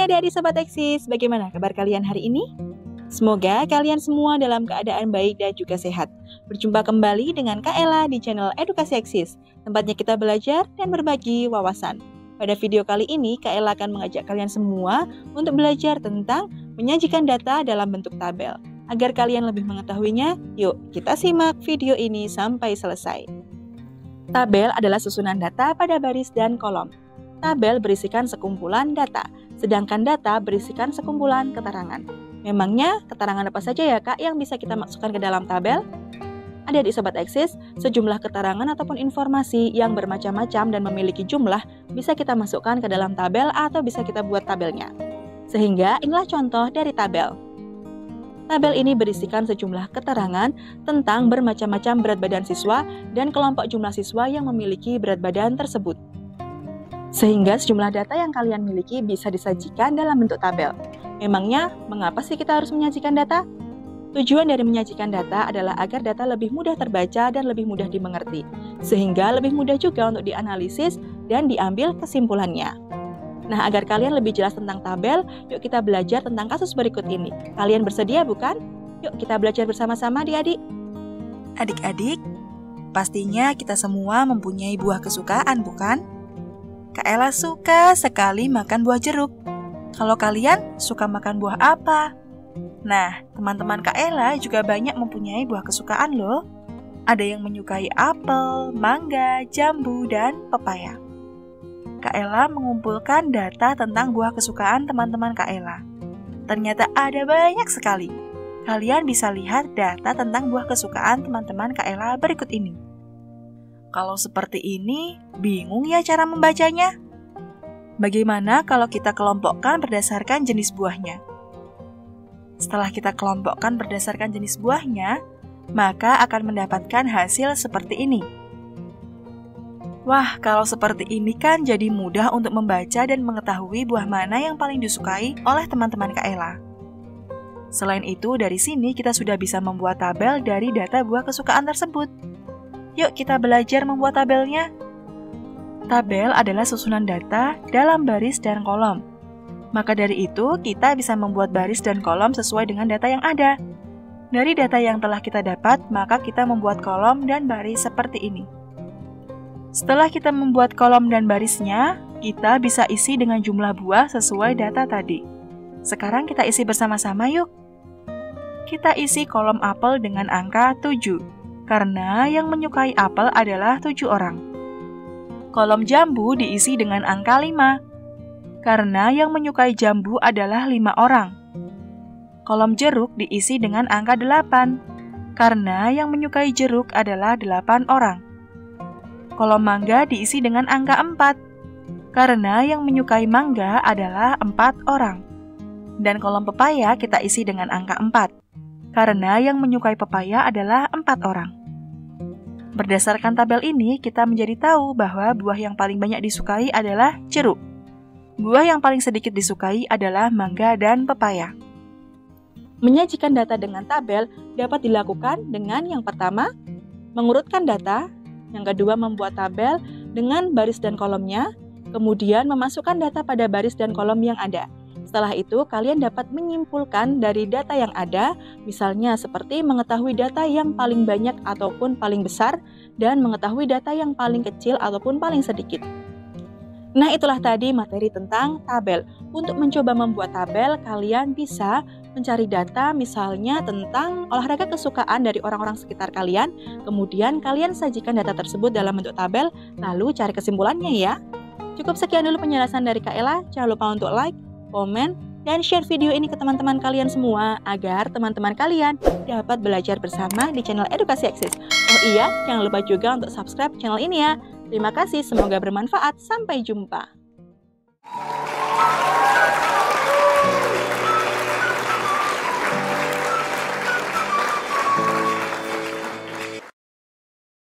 adik-adik Sobat Eksis, bagaimana kabar kalian hari ini? Semoga kalian semua dalam keadaan baik dan juga sehat. Berjumpa kembali dengan Kak Ella di channel Edukasi Eksis, tempatnya kita belajar dan berbagi wawasan. Pada video kali ini, Kak Ella akan mengajak kalian semua untuk belajar tentang menyajikan data dalam bentuk tabel. Agar kalian lebih mengetahuinya, yuk kita simak video ini sampai selesai. Tabel adalah susunan data pada baris dan kolom. Tabel berisikan sekumpulan data, sedangkan data berisikan sekumpulan keterangan. Memangnya keterangan apa saja ya Kak yang bisa kita masukkan ke dalam tabel? Ada di Sobat Eksis, sejumlah keterangan ataupun informasi yang bermacam-macam dan memiliki jumlah bisa kita masukkan ke dalam tabel atau bisa kita buat tabelnya. Sehingga inilah contoh dari tabel. Tabel ini berisikan sejumlah keterangan tentang bermacam-macam berat badan siswa dan kelompok jumlah siswa yang memiliki berat badan tersebut. Sehingga sejumlah data yang kalian miliki bisa disajikan dalam bentuk tabel. Memangnya, mengapa sih kita harus menyajikan data? Tujuan dari menyajikan data adalah agar data lebih mudah terbaca dan lebih mudah dimengerti, sehingga lebih mudah juga untuk dianalisis dan diambil kesimpulannya. Nah, agar kalian lebih jelas tentang tabel, yuk kita belajar tentang kasus berikut ini. Kalian bersedia bukan? Yuk kita belajar bersama-sama adik-adik. Adik-adik, pastinya kita semua mempunyai buah kesukaan bukan? Kak Ella suka sekali makan buah jeruk. Kalau kalian suka makan buah apa? Nah, teman-teman Kak Ella juga banyak mempunyai buah kesukaan loh. Ada yang menyukai apel, mangga, jambu, dan pepaya. Kak Ella mengumpulkan data tentang buah kesukaan teman-teman Kak Ella. Ternyata ada banyak sekali. Kalian bisa lihat data tentang buah kesukaan teman-teman Kak Ella berikut ini. Kalau seperti ini, bingung ya cara membacanya? Bagaimana kalau kita kelompokkan berdasarkan jenis buahnya? Setelah kita kelompokkan berdasarkan jenis buahnya, maka akan mendapatkan hasil seperti ini. Wah, kalau seperti ini kan jadi mudah untuk membaca dan mengetahui buah mana yang paling disukai oleh teman-teman Kak Ella. Selain itu, dari sini kita sudah bisa membuat tabel dari data buah kesukaan tersebut. Yuk kita belajar membuat tabelnya. Tabel adalah susunan data dalam baris dan kolom. Maka dari itu, kita bisa membuat baris dan kolom sesuai dengan data yang ada. Dari data yang telah kita dapat, maka kita membuat kolom dan baris seperti ini. Setelah kita membuat kolom dan barisnya, kita bisa isi dengan jumlah buah sesuai data tadi. Sekarang kita isi bersama-sama yuk. Kita isi kolom apel dengan angka 7. Karena yang menyukai apel adalah 7 orang. Kolom jambu diisi dengan angka 5. Karena yang menyukai jambu adalah 5 orang. Kolom jeruk diisi dengan angka 8. Karena yang menyukai jeruk adalah 8 orang. Kolom mangga diisi dengan angka 4. Karena yang menyukai mangga adalah 4 orang. Dan kolom pepaya kita isi dengan angka 4. Karena yang menyukai pepaya adalah 4 orang. Berdasarkan tabel ini, kita menjadi tahu bahwa buah yang paling banyak disukai adalah jeruk. Buah yang paling sedikit disukai adalah mangga dan pepaya. Menyajikan data dengan tabel dapat dilakukan dengan yang pertama, mengurutkan data, yang kedua membuat tabel dengan baris dan kolomnya, kemudian memasukkan data pada baris dan kolom yang ada. Setelah itu, kalian dapat menyimpulkan dari data yang ada, misalnya seperti mengetahui data yang paling banyak ataupun paling besar, dan mengetahui data yang paling kecil ataupun paling sedikit. Nah, itulah tadi materi tentang tabel. Untuk mencoba membuat tabel, kalian bisa mencari data misalnya tentang olahraga kesukaan dari orang-orang sekitar kalian, kemudian kalian sajikan data tersebut dalam bentuk tabel, lalu cari kesimpulannya ya. Cukup sekian dulu penjelasan dari Kak Ella, jangan lupa untuk like, komen, dan share video ini ke teman-teman kalian semua agar teman-teman kalian dapat belajar bersama di channel Edukasi Eksis. Oh iya, jangan lupa juga untuk subscribe channel ini ya. Terima kasih, semoga bermanfaat. Sampai jumpa.